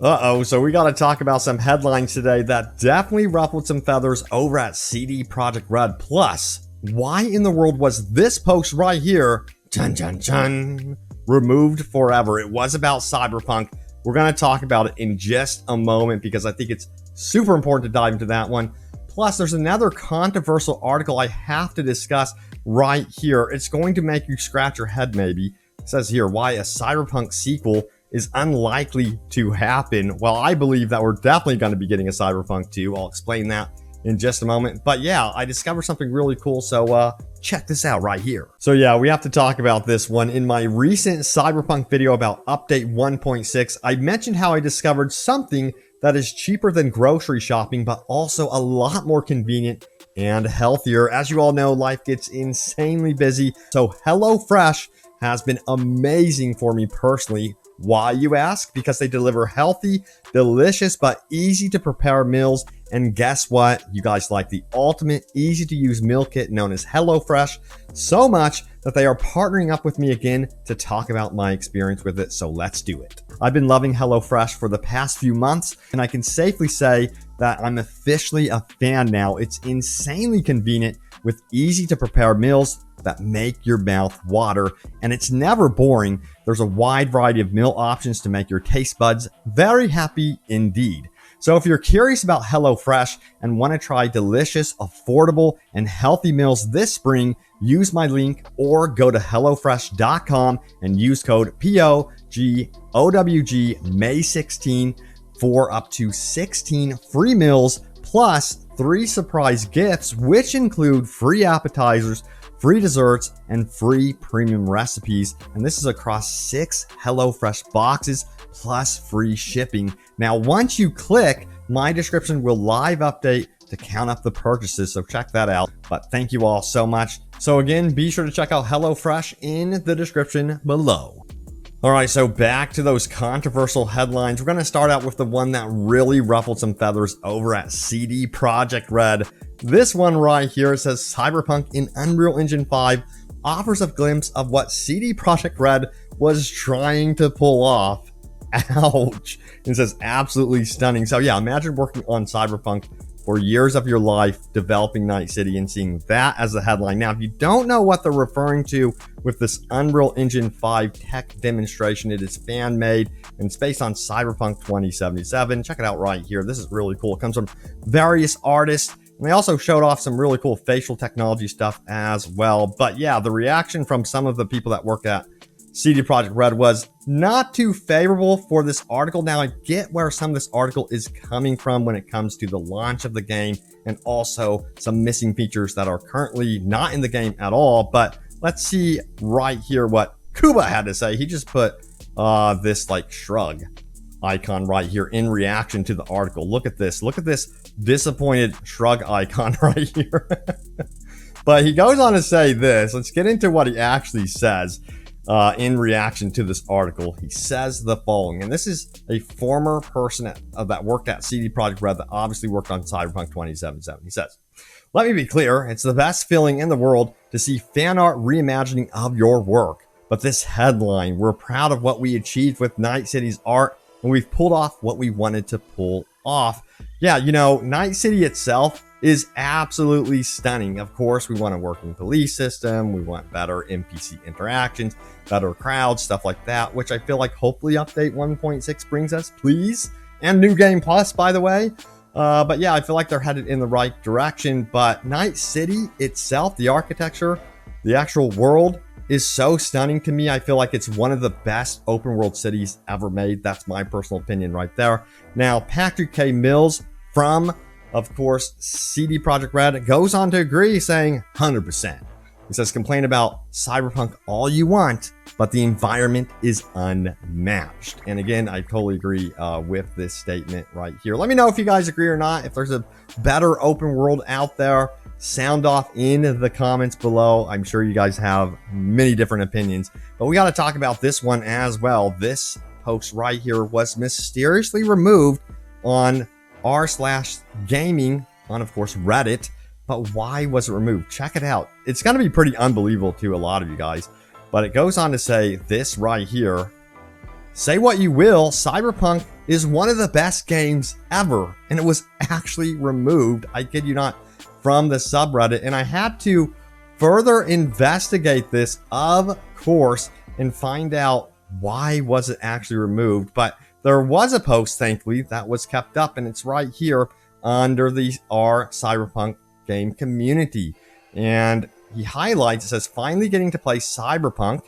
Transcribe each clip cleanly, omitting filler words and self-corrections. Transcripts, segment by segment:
Uh-oh, so we gotta talk about some headlines today that definitely ruffled some feathers over at CD Projekt RED. Plus, why in the world was this post right here, chun chun chun, removed forever? It was about Cyberpunk. We're gonna talk about it in just a moment because I think it's super important to dive into that one. Plus, there's another controversial article I have to discuss right here. It's going to make you scratch your head maybe. It says here, why a Cyberpunk sequel is unlikely to happen. Well, I believe that we're definitely going to be getting a Cyberpunk 2. I'll explain that in just a moment. But yeah, I discovered something really cool, so check this out right here. So yeah, we have to talk about this one. In my recent Cyberpunk video about Update 1.6, I mentioned how I discovered something that is cheaper than grocery shopping, but also a lot more convenient and healthier. As you all know, life gets insanely busy, so HelloFresh has been amazing for me personally. Why, you ask? Because they deliver healthy, delicious, but easy to prepare meals. And guess what? You guys like the ultimate easy to use meal kit known as HelloFresh so much that they are partnering up with me again to talk about my experience with it. So let's do it. I've been loving HelloFresh for the past few months, and I can safely say that I'm officially a fan now. It's insanely convenient with easy to prepare meals that make your mouth water, and it's never boring. There's a wide variety of meal options to make your taste buds very happy indeed. So if you're curious about HelloFresh and want to try delicious, affordable, and healthy meals this spring, use my link or go to HelloFresh.com and use code POGOWG May 16 for up to 16 free meals plus 3 surprise gifts, which include free appetizers, free desserts, and free premium recipes. And this is across 6 HelloFresh boxes plus free shipping. Now, once you click, my description will live update to count up the purchases, so check that out. But thank you all so much. So again, be sure to check out HelloFresh in the description below. All right, so back to those controversial headlines. We're going to start out with the one that really ruffled some feathers over at CD Projekt RED. This one right here says Cyberpunk in Unreal Engine 5 offers a glimpse of what CD Projekt RED was trying to pull off. Ouch. It says absolutely stunning. So yeah, imagine working on Cyberpunk for years of your life, developing Night City, and seeing that as the headline. Now, if you don't know what they're referring to with this Unreal Engine 5 tech demonstration, it is fan-made and it's based on Cyberpunk 2077. Check it out right here. This is really cool. It comes from various artists, and they also showed off some really cool facial technology stuff as well. But yeah, the reaction from some of the people that work at CD Projekt RED was not too favorable for this article. Now, I get where some of this article is coming from when it comes to the launch of the game and also some missing features that are currently not in the game at all. But let's see right here what Kuba had to say. He just put this like shrug icon right here in reaction to the article. Look at this. Look at this disappointed shrug icon right here. But he goes on to say this. Let's get into what he actually says. In reaction to this article, he says the following, and this is a former person that worked at CD Projekt RED that obviously worked on Cyberpunk 2077. He says, "Let me be clear, it's the best feeling in the world to see fan art reimagining of your work. But this headline, we're proud of what we achieved with Night City's art, and we've pulled off what we wanted to pull off." Yeah, you know, Night City itself is absolutely stunning. Of course, we want a working police system. We want better NPC interactions, better crowds, stuff like that, which I feel like hopefully update 1.6 brings us, please. And New Game Plus, by the way. But yeah, I feel like they're headed in the right direction. But Night City itself, the architecture, the actual world is so stunning to me. I feel like it's one of the best open world cities ever made. That's my personal opinion right there. Now, Patrick K. Mills from, of course, CD Projekt RED goes on to agree, saying 100%. He says, complain about Cyberpunk all you want, but the environment is unmatched. And again, I totally agree with this statement right here. Let me know if you guys agree or not. If there's a better open world out there, sound off in the comments below. I'm sure you guys have many different opinions, but we got to talk about this one as well. This post right here was mysteriously removed on r/gaming on, of course, Reddit. But why was it removed? Check it out. It's going to be pretty unbelievable to a lot of you guys. But it goes on to say this right here. Say what you will, Cyberpunk is one of the best games ever, and it was actually removed, I kid you not, from the subreddit, and I had to further investigate this, of course, and find out why was it actually removed. But there was a post, thankfully, that was kept up, and it's right here under the our Cyberpunk game community. And he highlights, it says, finally getting to play Cyberpunk.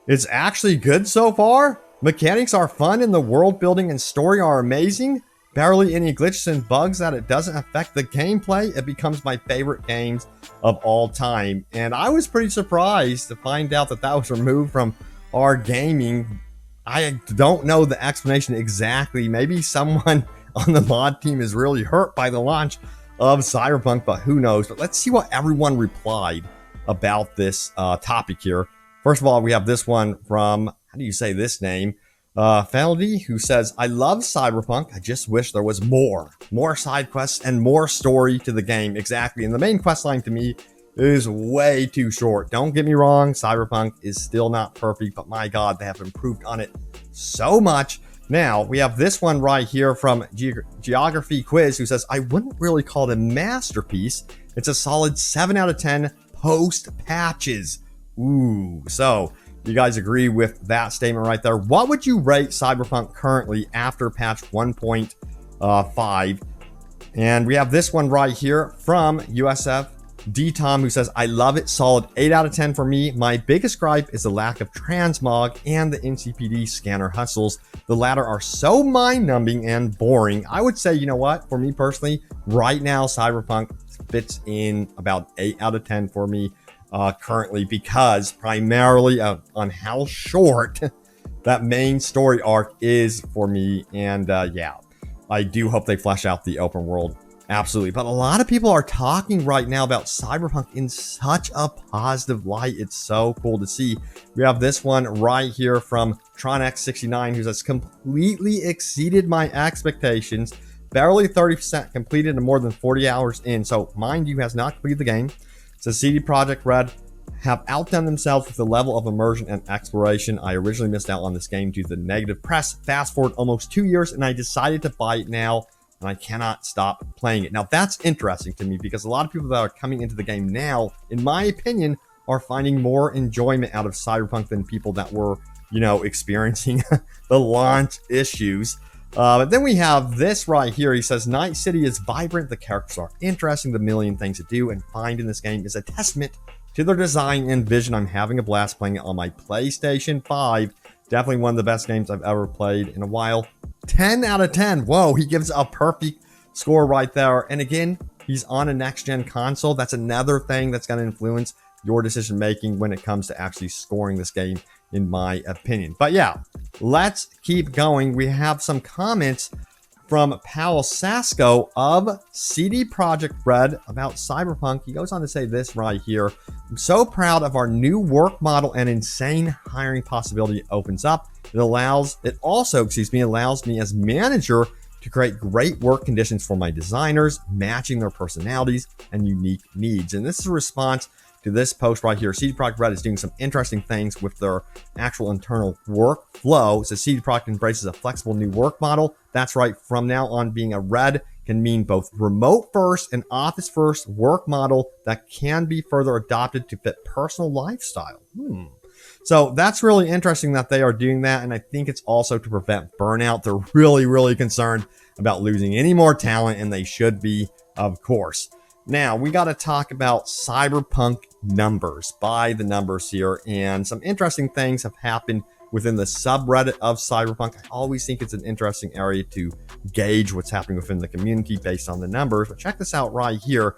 It's actually good so far. Mechanics are fun and the world building and story are amazing. Barely any glitches and bugs that it doesn't affect the gameplay. It becomes my favorite games of all time. And I was pretty surprised to find out that that was removed from our gaming. I don't know the explanation exactly. Maybe someone on the mod team is really hurt by the launch of Cyberpunk, but who knows. But let's see what everyone replied about this topic here. First of all, we have this one from, how do you say this name? Feldy, who says, I love Cyberpunk. I just wish there was more side quests and more story to the game. Exactly. And the main quest line to me is way too short. Don't get me wrong. Cyberpunk is still not perfect, but my God, they have improved on it so much. Now we have this one right here from Geography Quiz, who says, I wouldn't really call it a masterpiece. It's a solid 7 out of 10 post patches. Ooh, so you guys agree with that statement right there? What would you rate Cyberpunk currently after patch 1.5? And we have this one right here from USF D Tom, who says, I love it, solid 8 out of 10 for me. My biggest gripe is the lack of transmog and the NCPD scanner hustles. The latter are so mind-numbing and boring. I would say, you know what, for me personally, right now Cyberpunk fits in about 8 out of 10 for me currently, because primarily on how short that main story arc is for me. And yeah, I do hope they flesh out the open world. Absolutely. But a lot of people are talking right now about Cyberpunk in such a positive light. It's so cool to see. We have this one right here from TronX69, who says, completely exceeded my expectations. Barely 30% completed and more than 40 hours in. So mind you, has not completed the game. So CD Projekt RED have outdone themselves with the level of immersion and exploration. I originally missed out on this game due to the negative press. Fast forward almost 2 years and I decided to buy it now, and I cannot stop playing it. Now that's interesting to me, because a lot of people that are coming into the game now, in my opinion, are finding more enjoyment out of Cyberpunk than people that were, you know, experiencing the launch issues. But then we have this right here. He says, Night City is vibrant, the characters are interesting, the million things to do and find in this game is a testament to their design and vision. I'm having a blast playing it on my PlayStation 5. Definitely one of the best games I've ever played in a while. 10 out of 10. Whoa, he gives a perfect score right there. And again, he's on a next-gen console. That's another thing that's going to influence your decision making when it comes to actually scoring this game, in my opinion. But yeah, let's keep going. We have some comments from Powell Sasko of CD Projekt RED about Cyberpunk. He goes on to say this right here. I'm so proud of our new work model and insane hiring possibility it opens up. It also allows me as manager to create great work conditions for my designers, matching their personalities and unique needs. And this is a response to this post right here. CD Projekt RED is doing some interesting things with their actual internal workflow. So CD Projekt embraces a flexible new work model. That's right. From now on, being a RED can mean both remote first and office first work model that can be further adopted to fit personal lifestyle. So that's really interesting that they are doing that. And I think it's also to prevent burnout. They're really, really concerned about losing any more talent, and they should be, of course. Now, we got to talk about Cyberpunk numbers, by the numbers here, and some interesting things have happened within the subreddit of Cyberpunk. I always think it's an interesting area to gauge what's happening within the community based on the numbers, but check this out right here.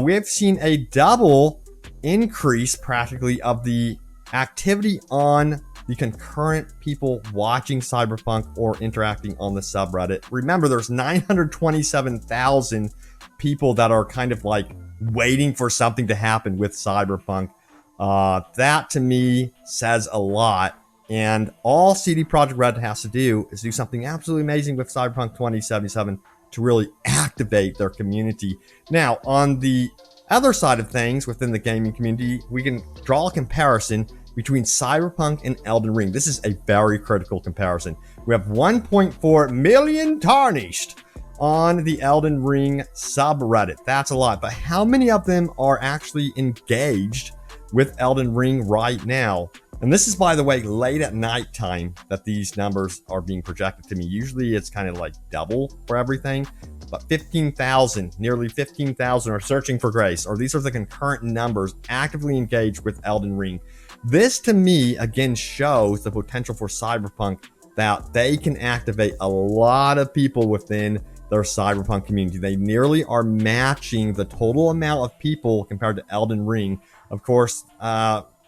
We have seen a double increase practically of the activity on the concurrent people watching Cyberpunk or interacting on the subreddit. Remember, there's 927,000 people that are kind of like waiting for something to happen with Cyberpunk. That to me says a lot. And all CD Projekt RED has to do is do something absolutely amazing with Cyberpunk 2077 to really activate their community. Now, on the other side of things within the gaming community, we can draw a comparison between Cyberpunk and Elden Ring. This is a very critical comparison. We have 1.4 million tarnished on the Elden Ring subreddit. That's a lot, but how many of them are actually engaged with Elden Ring right now? And this is, by the way, late at night time that these numbers are being projected to me. Usually it's kind of like double for everything, but 15,000, nearly 15,000 are searching for grace, or these are the concurrent numbers actively engaged with Elden Ring. This to me, again, shows the potential for Cyberpunk, that they can activate a lot of people within their Cyberpunk community. They nearly are matching the total amount of people compared to Elden Ring. Of course,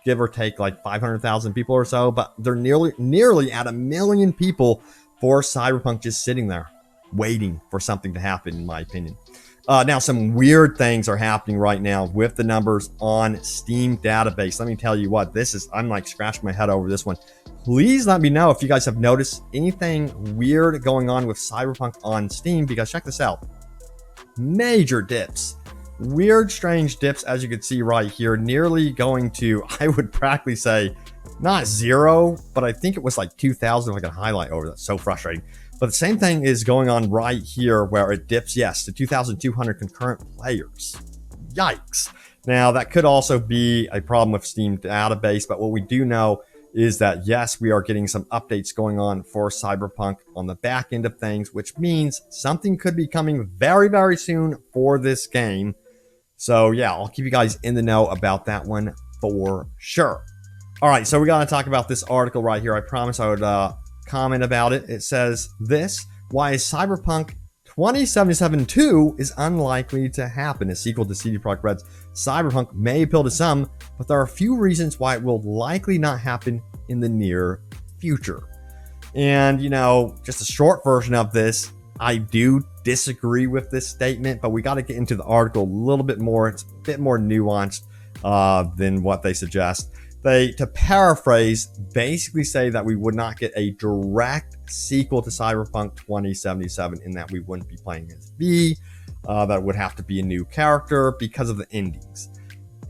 give or take like 500,000 people or so, but they're nearly at 1 million people for Cyberpunk just sitting there waiting for something to happen, in my opinion. Now, some weird things are happening right now with the numbers on Steam database. Let me tell you what, I'm like scratching my head over this one. Please let me know if you guys have noticed anything weird going on with Cyberpunk on Steam, because check this out. Major dips. Weird, strange dips, as you can see right here, nearly going to, I would practically say, not zero, but I think it was like 2,000 if I can highlight over that. So frustrating. But the same thing is going on right here where it dips, yes, to 2,200 concurrent players. Yikes. Now, that could also be a problem with Steam database, but what we do know is that, yes, we are getting some updates going on for Cyberpunk on the back end of things, which means something could be coming very, very soon for this game. So, yeah, I'll keep you guys in the know about that one for sure. All right, so we got to talk about this article right here. I promised I would comment about it. It says this: why is Cyberpunk 2077 2 is unlikely to happen. A sequel to CD Projekt RED's Cyberpunk may appeal to some, but there are a few reasons why it will likely not happen in the near future. And, you know, just a short version of this, I do disagree with this statement, but we got to get into the article a little bit more. It's a bit more nuanced than what they suggest. They, to paraphrase, basically say that we would not get a direct sequel to Cyberpunk 2077, in that we wouldn't be playing as V. That would have to be a new character because of the endings.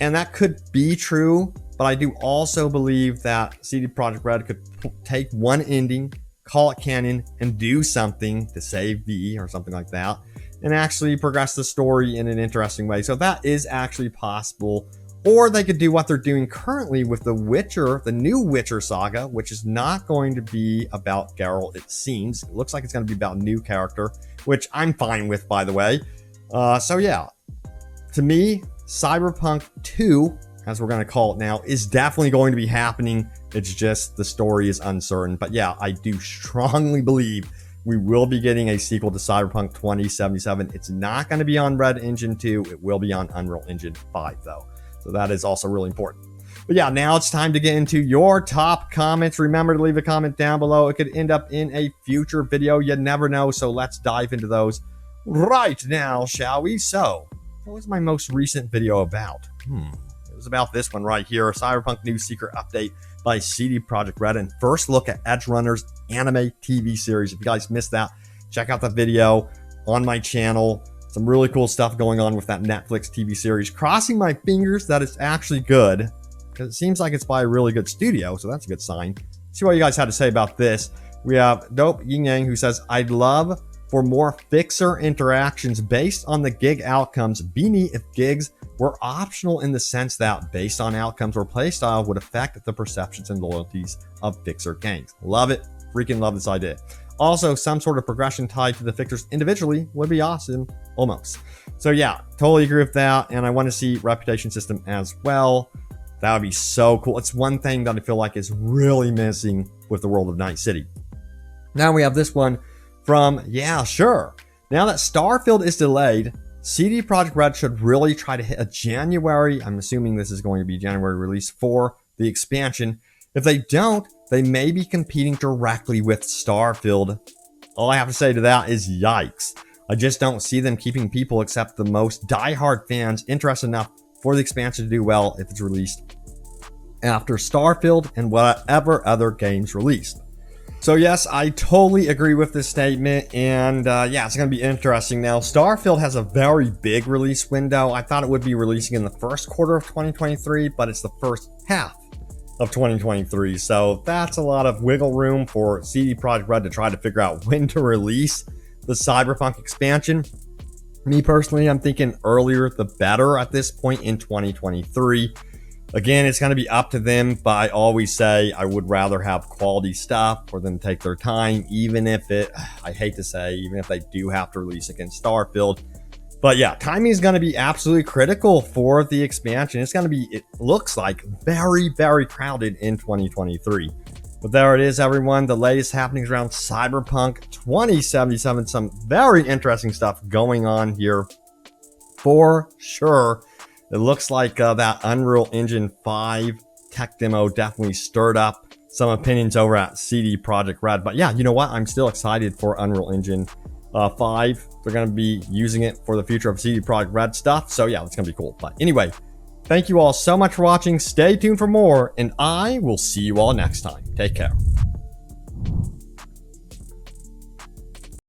And that could be true, but I do also believe that CD Projekt RED could take one ending, call it canon, and do something to save V or something like that, and actually progress the story in an interesting way. So that is actually possible. Or they could do what they're doing currently with The Witcher, the new Witcher saga, which is not going to be about Geralt, it seems. It looks like it's going to be about a new character, which I'm fine with, by the way. So yeah, to me, Cyberpunk 2, as we're going to call it now, is definitely going to be happening. It's just the story is uncertain. But yeah, I do strongly believe we will be getting a sequel to Cyberpunk 2077. It's not going to be on Red Engine 2. It will be on Unreal Engine 5, though. So that is also really important. But yeah, now it's time to get into your top comments. Remember to leave a comment down below. It could end up in a future video. You never know. So let's dive into those right now, shall we? So, what was my most recent video about? It was about this one right here. Cyberpunk New Secret Update by CD Projekt RED, and first look at Edge Runner's anime TV series. If you guys missed that, check out the video on my channel. Some really cool stuff going on with that Netflix TV series. Crossing my fingers that it's actually good, because it seems like it's by a really good studio, so that's a good sign. See what you guys had to say about this. We have Dope Yin Yang, who says, I'd love for more fixer interactions based on the gig outcomes. Beanie, if gigs were optional in the sense that based on outcomes or playstyle would affect the perceptions and loyalties of fixer gangs. Love it. Freaking love this idea. Also, some sort of progression tied to the fixers individually would be awesome, almost. So yeah, totally agree with that, and I want to see reputation system as well. That would be so cool. It's one thing that I feel like is really missing with the world of Night City. Now we have this one from, yeah, sure. Now that Starfield is delayed, CD Projekt RED should really try to hit a January, I'm assuming this is going to be January release for the expansion. If they don't, they may be competing directly with Starfield. All I have to say to that is yikes. I just don't see them keeping people except the most diehard fans interested enough for the expansion to do well if it's released after Starfield and whatever other games released. So yes, I totally agree with this statement, and yeah, it's going to be interesting. Now, Starfield has a very big release window. I thought it would be releasing in the first quarter of 2023, but it's the first half of 2023. So that's a lot of wiggle room for CD Projekt RED to try to figure out when to release the Cyberpunk expansion. Me personally, I'm thinking earlier the better at this point in 2023. Again, it's going to be up to them, but I always say I would rather have quality stuff for them to take their time, even if I hate to say, even if they do have to release against Starfield. But yeah, timing is going to be absolutely critical for the expansion. It's going to be, it looks like, very, very crowded in 2023. But there it is, everyone. The latest happenings around Cyberpunk 2077. Some very interesting stuff going on here for sure. It looks like that Unreal Engine 5 tech demo definitely stirred up some opinions over at CD Projekt RED. But yeah, you know what? I'm still excited for Unreal Engine 5. They're going to be using it for the future of CD Projekt RED stuff. So yeah, it's going to be cool. But anyway, thank you all so much for watching. Stay tuned for more, and I will see you all next time. Take care.